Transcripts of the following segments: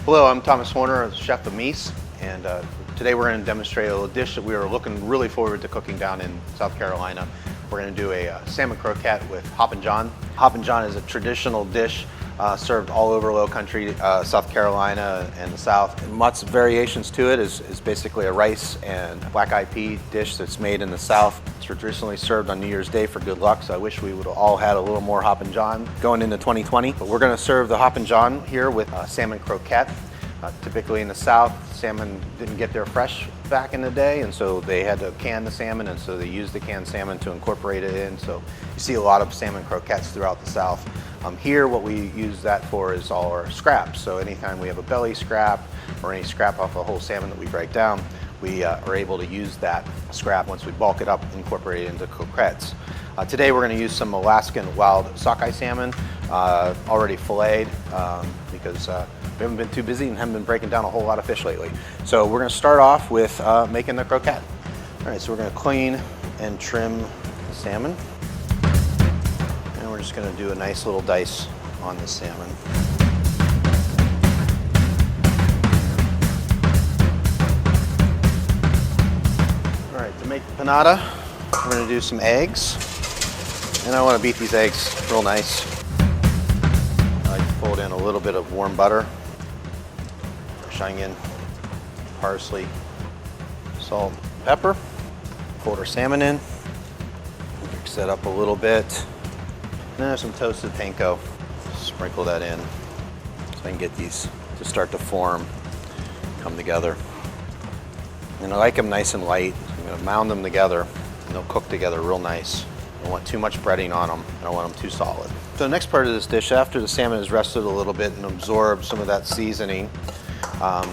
Hello, I'm Thomas Horner, chef of Mise, and today we're going to demonstrate a little dish that we are looking really forward to cooking down in South Carolina. We're going to do a salmon croquette with Hoppin John. Hoppin John is a traditional dish served all over low country, South Carolina and the South. And lots of variations to it. Is basically a rice and black-eyed pea dish that's made in the South. It's traditionally served on New Year's Day for good luck, so I wish we would have all had a little more Hoppin John going into 2020. But we're going to serve the Hoppin John here with salmon croquette. Typically in the South, salmon didn't get there fresh back in the day, and so they had to can the salmon, and so they used the canned salmon to incorporate it in. So you see a lot of salmon croquettes throughout the South. Here, what we use that for is all our scraps. So anytime we have a belly scrap or any scrap off a whole salmon that we break down, we are able to use that scrap once we bulk it up, incorporate it into croquettes. Today we're going to use some Alaskan wild sockeye salmon, already filleted, because we haven't been too busy and haven't been breaking down a whole lot of fish lately. So we're going to start off with making the croquette. All right, so we're going to clean and trim the salmon. And we're just going to do a nice little dice on the salmon. All right, to make the panada, we're going to do some eggs. And I want to beat these eggs real nice. I like to fold in a little bit of warm butter, fresh onion, parsley, salt, pepper. Fold our salmon in, mix that up a little bit. And then there's some toasted panko. Sprinkle that in so I can get these to start to form, come together. And I like them nice and light. I'm going to mound them together and they'll cook together real nice. I don't want too much breading on them. I don't want them too solid. So the next part of this dish, after the salmon has rested a little bit and absorbed some of that seasoning, I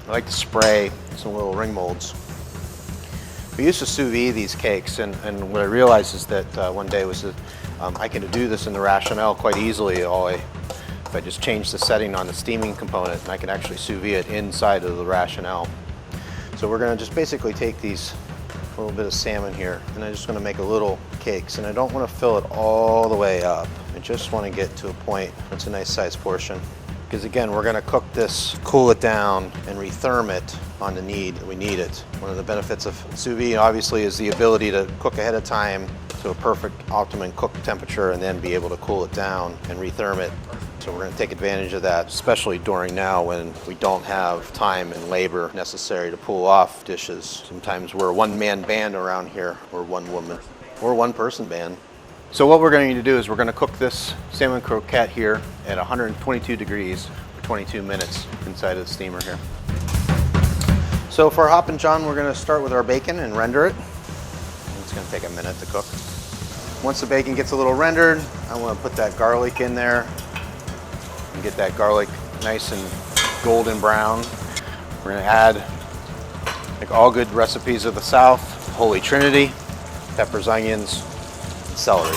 like to spray some little ring molds. We used to sous vide these cakes, and what I realized is that one day was that I can do this in the rationale quite easily. If I just change the setting on the steaming component, and I can actually sous vide it inside of the rationale. So we're going to just basically take these a little bit of salmon here, and I'm just going to make a little cakes, and I don't want to fill it all the way up. I just want to get to a point that's a nice sized portion. Because again, we're going to cook this, cool it down, and retherm it on the need that we need it. One of the benefits of sous vide obviously is the ability to cook ahead of time to a perfect optimum cook temperature and then be able to cool it down and retherm it. So we're going to take advantage of that, especially during now when we don't have time and labor necessary to pull off dishes. Sometimes we're a one-man band around here, or one woman, or one-person band. So what we're going to do is we're going to cook this salmon croquette here at 122 degrees for 22 minutes inside of the steamer here. So for Hoppin John, we're going to start with our bacon and render it. It's going to take a minute to cook. Once the bacon gets a little rendered, I want to put that garlic in there and get that garlic nice and golden brown. We're going to add, like all good recipes of the South, Holy Trinity, peppers, onions, celery.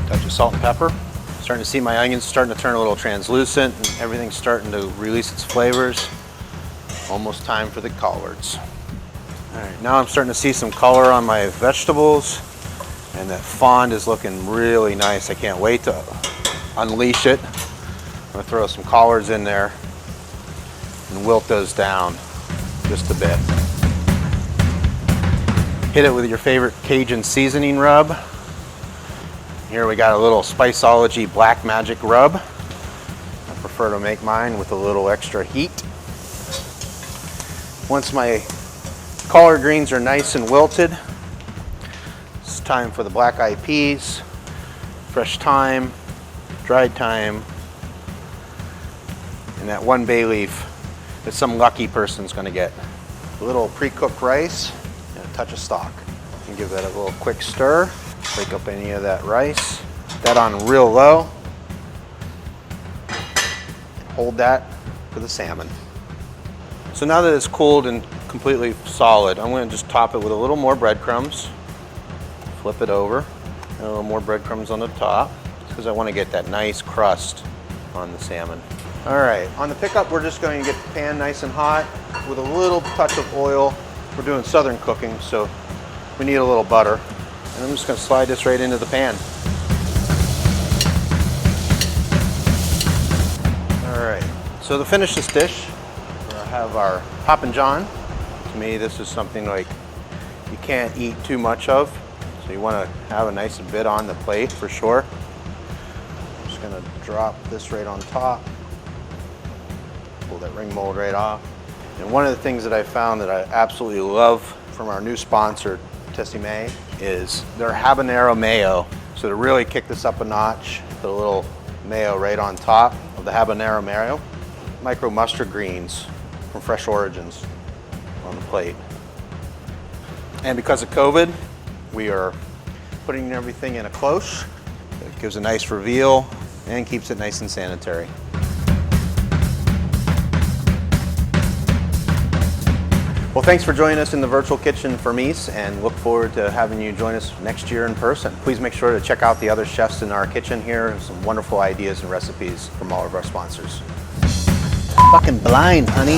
Touch of salt and pepper. Starting to see my onions starting to turn a little translucent and everything's starting to release its flavors. Almost time for the collards. All right, now I'm starting to see some color on my vegetables and that fond is looking really nice. I can't wait to unleash it. I'm gonna throw some collards in there and wilt those down just a bit. Hit it with your favorite Cajun seasoning rub. Here we got a little Spiceology Black Magic rub. I prefer to make mine with a little extra heat. Once my collard greens are nice and wilted, it's time for the black-eyed peas, fresh thyme, dried thyme, and that one bay leaf that some lucky person's gonna get. A little pre-cooked rice, touch of stock. And give that a little quick stir. Break up any of that rice. That on real low. And hold that for the salmon. So now that it's cooled and completely solid, I'm going to just top it with a little more breadcrumbs. Flip it over. And a little more breadcrumbs on the top because I want to get that nice crust on the salmon. All right, on the pickup, we're just going to get the pan nice and hot with a little touch of oil. We're doing southern cooking, so we need a little butter. And I'm just going to slide this right into the pan. So to finish this dish, I have our Hoppin John. To me, this is something like you can't eat too much of, so you want to have a nice bit on the plate for sure. I'm just going to drop this right on top, pull that ring mold right off. And one of the things that I found that I absolutely love from our new sponsor, Mise, is their habanero mayo. So to really kick this up a notch, put a little mayo right on top of the habanero mayo. Micro mustard greens from Fresh Origins on the plate. And because of COVID, we are putting everything in a cloche. It gives a nice reveal and keeps it nice and sanitary. Well, thanks for joining us in the virtual kitchen for Mise, and look forward to having you join us next year in person. Please make sure to check out the other chefs in our kitchen here. Some wonderful ideas and recipes from all of our sponsors. Fucking blind, honey.